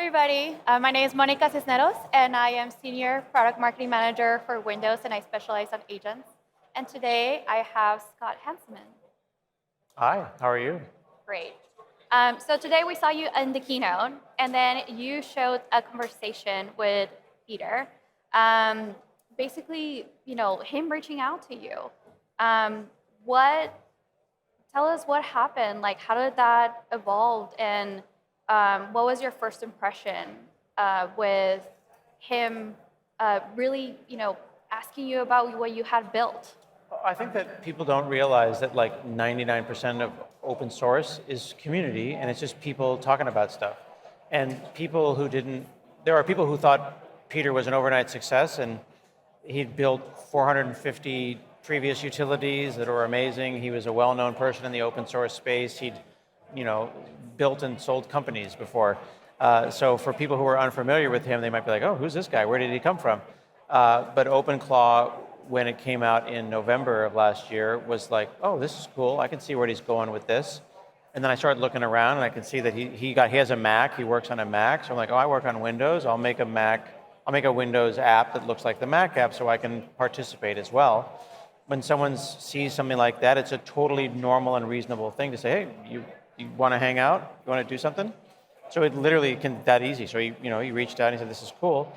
everybody. My name is 𝗦𝗽𝗲𝗀𝗁𝗲 Cisneros, and I am Senior Product Marketing Manager for Windows, and I specialize on agents. And today, I have Scott Hanselman. Hi, how are you? Great. So today, we saw you in the keynote, and then you showed a conversation with Peter. Basically, him reaching out to you. Tell us what happened. Like, how did that evolve, and what was your first impression with him really, asking you about what you had built? I think that people don't realize that like 99% of open source is community, and it's just people talking about stuff. And there are people who thought Peter was an overnight success, and he'd built 450 previous utilities that were amazing. He was a well-known person in the open source space. He'd built and sold companies before. So for people who are unfamiliar with him, they might be like, oh, who's this guy? Where did he come from? But OpenClaw, when it came out in November of last year, was like, oh, this is cool. I can see where he's going with this. And then I started looking around, and I can see that he has a Mac. He works on a Mac. So I'm like, oh, I work on Windows. I'll make a Windows app that looks like the Mac app so I can participate as well. When someone sees something like that, it's a totally normal and reasonable thing to say, hey, you want to hang out? You want to do something? So it literally can be that easy. So he reached out and he said, this is cool.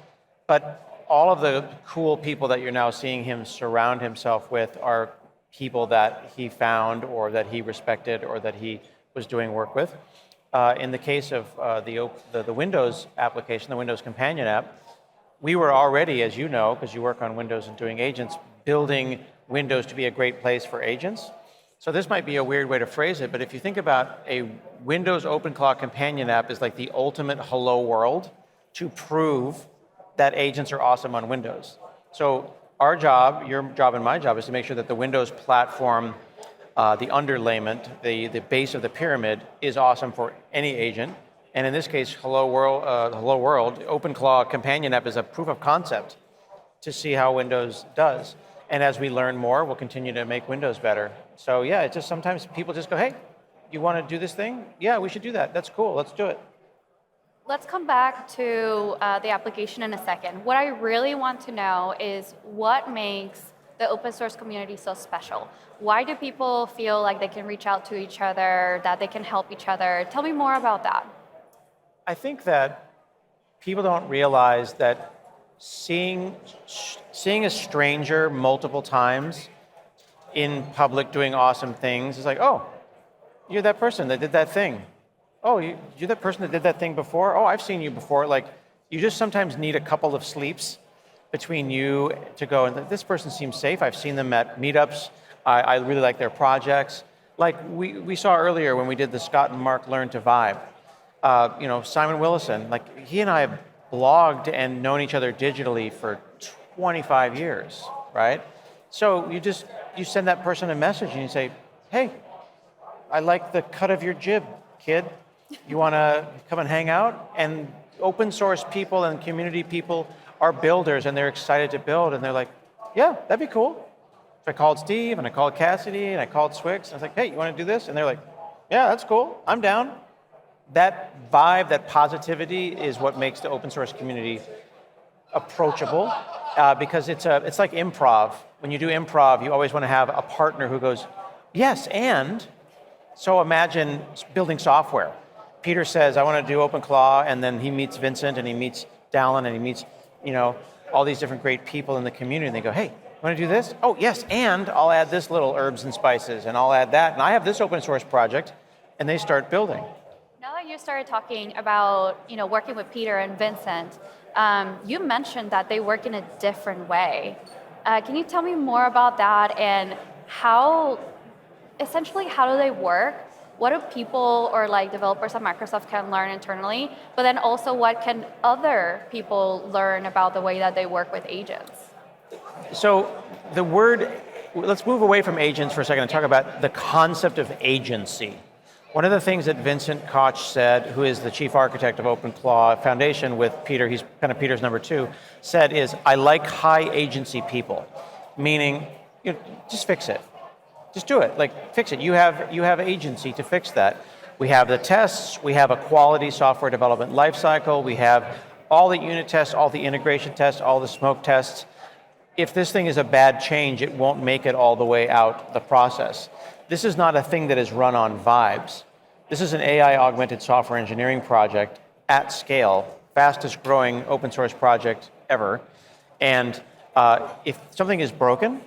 But all of the cool people that you're now seeing him surround himself with are people that he found or that he respected or that he was doing work with. In the case of the Windows application, the Windows Companion app, we were already, as you know, because you work on Windows and doing agents, building Windows to be a great place for agents. So this might be a weird way to phrase it, but if you think about a Windows OpenClaw companion app is like the ultimate hello world to prove that agents are awesome on Windows. So our job, your job and my job, is to make sure that the Windows platform, the underlayment, the base of the pyramid is awesome for any agent. And in this case, Hello World, OpenClaw companion app is a proof of concept to see how Windows does. And as we learn more, we'll continue to make Windows better. So yeah, it's just sometimes people just go, hey, you want to do this thing? Yeah, we should do that. That's cool. Let's do it. Let's come back to the application in a second. What I really want to know is what makes the open source community so special? Why do people feel like they can reach out to each other, that they can help each other? Tell me more about that. I think that people don't realize that seeing a stranger multiple times in public doing awesome things is like, oh, you're that person that did that thing. Oh, you're that person that did that thing before? Oh, I've seen you before. Like, you just sometimes need a couple of sleeps between you to go, and this person seems safe. I've seen them at meetups. I really like their projects. Like we saw earlier when we did the Scott and Mark Learn to Vibe. Simon Willison, like he and I have blogged and known each other digitally for 25 years, right? So you send that person a message and you say, hey, I like the cut of your jib, kid. You want to come and hang out? And open source people and community people are builders, and they're excited to build, and they're like, yeah, that'd be cool. So I called Steve, and I called Cassidy, and I called Swix, and I was like, hey, you want to do this? And they're like, yeah, that's cool. I'm down. That vibe, that positivity is what makes the open source community approachable, because it's like improv. When you do improv, you always want to have a partner who goes, yes, and so imagine building software. Peter says, I want to do OpenClaw, and then he meets Vincent, and he meets Dallin, and he meets, all these different great people in the community, and they go, hey, want to do this? Oh, yes, and I'll add this little herbs and spices, and I'll add that, and I have this open source project, and they start building. Now that you started talking about, working with Peter and Vincent, you mentioned that they work in a different way. Can you tell me more about that, and essentially how do they work? What do people or developers at Microsoft can learn internally, but then also what can other people learn about the way that they work with agents? So let's move away from agents for a second and talk about the concept of agency. One of the things that Vincent Koch said, who is the chief architect of OpenClaw Foundation with Peter, he's kind of Peter's number two, said is, I like high agency people, meaning, just fix it. Just do it, fix it. You have agency to fix that. We have the tests, we have a quality software development lifecycle, we have all the unit tests, all the integration tests, all the smoke tests. If this thing is a bad change, it won't make it all the way out the process. This is not a thing that is run on vibes. This is an AI augmented software engineering project at scale, fastest growing open source project ever. And if something is broken,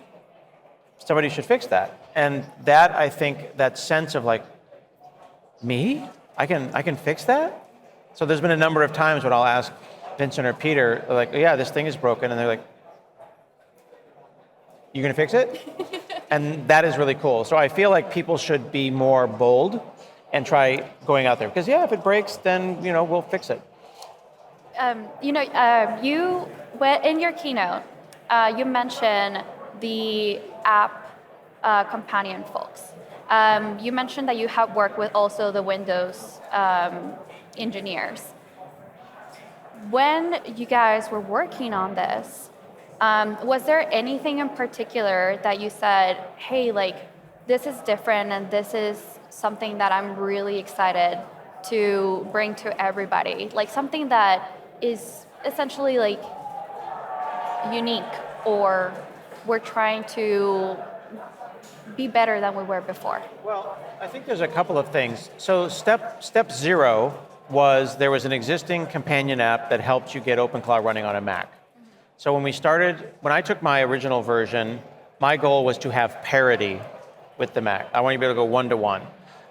somebody should fix that. And that, I think, that sense of like, me? I can fix that? So there's been a number of times when I'll ask Vincent or Peter, like, yeah, this thing is broken. And they're like, you gonna fix it? And that is really cool. So I feel like people should be more bold and try going out there. Because yeah, if it breaks, then we'll fix it. You in your keynote, you mentioned the app companion folks. You mentioned that you have worked with also the Windows engineers. When you guys were working on this, was there anything in particular that you said, hey, like, this is different and this is something that I'm really excited to bring to everybody? Like something that is essentially like unique, or we're trying to be better than we were before? Well, I think there's a couple of things. So step zero was there was an existing companion app that helped you get OpenClaw running on a Mac. So when I took my original version, my goal was to have parity with the Mac. I want you to be able to go one-to-one.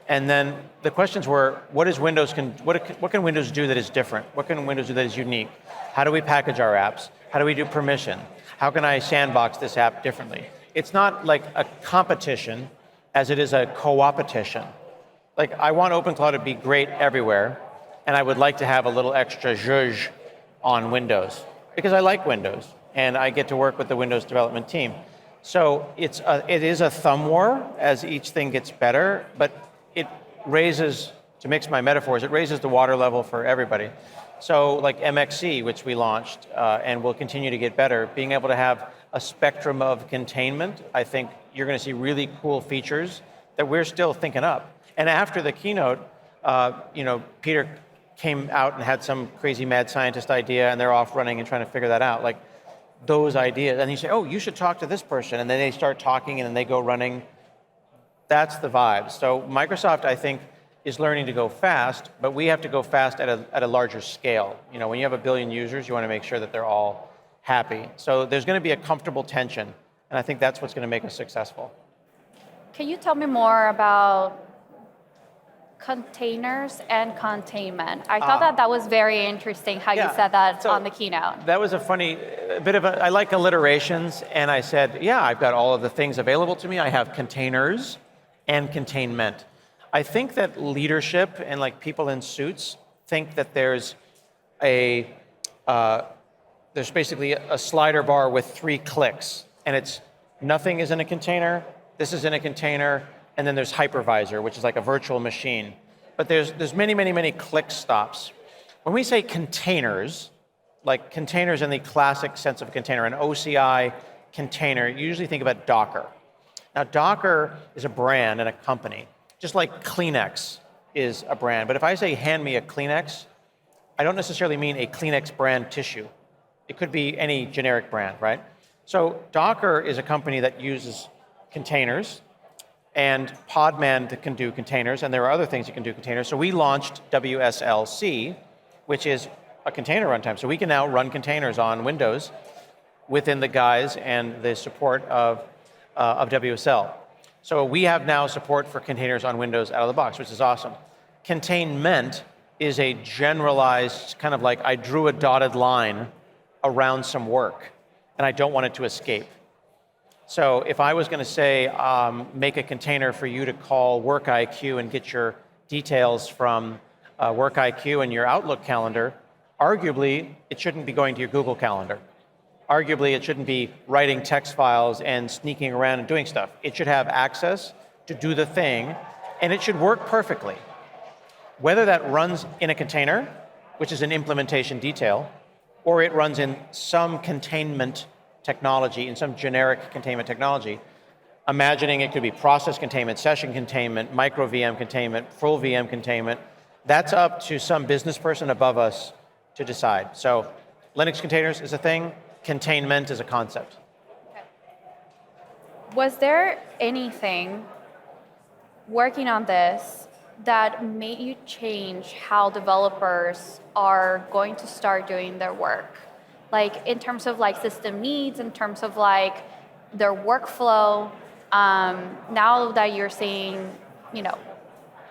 And then the questions were, what can Windows do that is different? What can Windows do that is unique? How do we package our apps? How do we do permission? How can I sandbox this app differently? It's not like a competition as it is a co-opetition. Like, I want OpenClaw to be great everywhere, and I would like to have a little extra zhuzh on Windows, because I like Windows, and I get to work with the Windows development team. So it is a thumb war as each thing gets better, but it raises, to mix my metaphors, it raises the water level for everybody. So like MXC, which we launched and will continue to get better, being able to have a spectrum of containment, I think you're going to see really cool features that we're still thinking up. And after the keynote, Peter came out and had some crazy mad scientist idea, and they're off running and trying to figure that out. Like those ideas, and you say, oh, you should talk to this person, and then they start talking, and then they go running. That's the vibe. So Microsoft, I think, is learning to go fast, but we have to go fast at a larger scale. When you have 1 billion users, you want to make sure that they're all happy. So there's going to be a comfortable tension, and I think that's what's going to make us successful. Can you tell me more about containers and containment? I thought that was very interesting how you said that on the keynote. That was a funny bit of I like alliterations, and I said, yeah, I've got all of the things available to me. I have containers and containment. I think that leadership and like people in suits think that there's basically a slider bar with 3 clicks, and it's nothing is in a container, this is in a container, and then there's hypervisor, which is like a virtual machine. But there's many, many, many click stops. When we say containers, like containers in the classic sense of a container, an OCI container, you usually think about Docker. Now, Docker is a brand and a company, just like Kleenex is a brand. But if I say, hand me a Kleenex, I don't necessarily mean a Kleenex brand tissue. It could be any generic brand, right? So Docker is a company that uses containers, and Podman that can do containers, and there are other things that can do containers. So we launched WSLC, which is a container runtime. So we can now run containers on Windows within the guise and the support of WSL. So we have now support for containers on Windows out of the box, which is awesome. Containment is a generalized kind of like, I drew a dotted line around some work, and I don't want it to escape. So if I was going to say, make a container for you to call WorkIQ and get your details from WorkIQ and your Outlook calendar, arguably, it shouldn't be going to your Google Calendar. Arguably, it shouldn't be writing text files and sneaking around and doing stuff. It should have access to do the thing, and it should work perfectly. Whether that runs in a container, which is an implementation detail, or it runs in some containment technology, in some generic containment technology, imagining it could be process containment, session containment, micro VM containment, full VM containment. That's up to some business person above us to decide. So Linux containers is a thing, containment is a concept. Okay. Was there anything working on this that made you change how developers are going to start doing their work? Like in terms of like system needs, in terms of like their workflow, now that you're seeing, you know,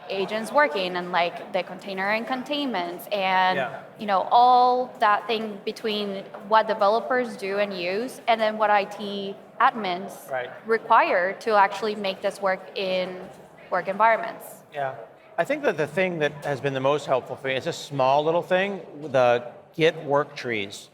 agents working and like the container and containment and you know, all that thing between what developers do and use and then what IT admins require to actually make this work in work environments. Yeah, I think that the thing that has been the most helpful for me is a small little thing, the Git work trees.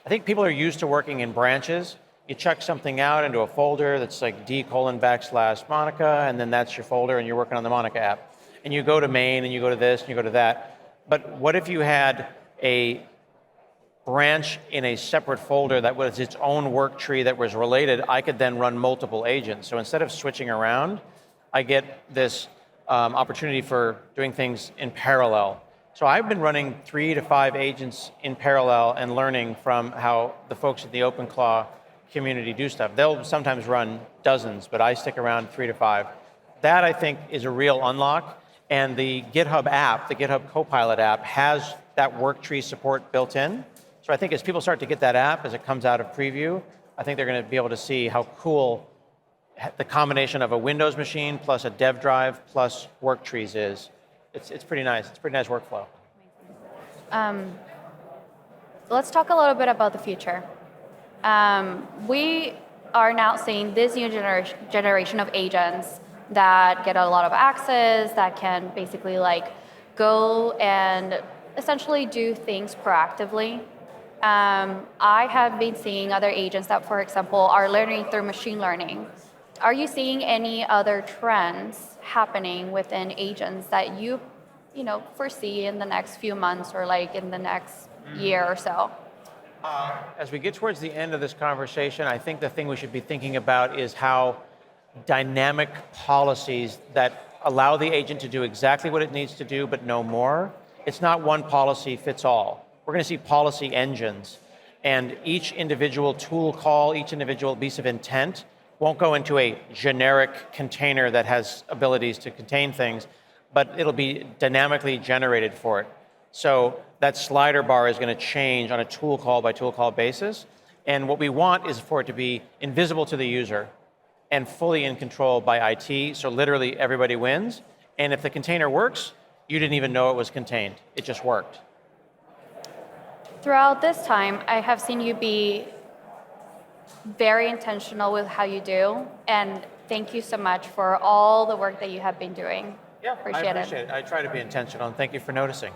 I think people are used to working in branches. You check something out into a folder that's like d:\\Monica, and then that's your folder and you're working on the Monica app. And you go to main and you go to this and you go to that. But what if you had a branch in a separate folder that was its own work tree that was related? I could then run multiple agents. So instead of switching around, I get this opportunity for doing things in parallel. So I've been running 3 to 5 agents in parallel and learning from how the folks at the OpenClaw community do stuff. They'll sometimes run dozens, but I stick around 3 to 5. That I think is a real unlock. And the GitHub app, the GitHub Copilot app, has that work tree support built in. So I think as people start to get that app, as it comes out of preview, I think they're going to be able to see how cool the combination of a Windows machine plus a dev drive plus work trees is. It's pretty nice. It's a pretty nice workflow. So let's talk a little bit about the future. We are now seeing this new generation of agents that get a lot of access, that can basically like go and essentially do things proactively. I have been seeing other agents that, for example, are learning through machine learning. Are you seeing any other trends happening within agents that you foresee in the next few months or like in the next year or so? As we get towards the end of this conversation, I think the thing we should be thinking about is how dynamic policies that allow the agent to do exactly what it needs to do, but no more. It's not one policy fits all. We're going to see policy engines, and each individual tool call, each individual piece of intent won't go into a generic container that has abilities to contain things, but it'll be dynamically generated for it. So that slider bar is going to change on a tool call by tool call basis. And what we want is for it to be invisible to the user and fully in control by IT, so literally everybody wins. And if the container works, you didn't even know it was contained. It just worked. Throughout this time, I have seen you be very intentional with how you do, and thank you so much for all the work that you have been doing. Yeah, appreciate I appreciate it. I try to be intentional, and thank you for noticing.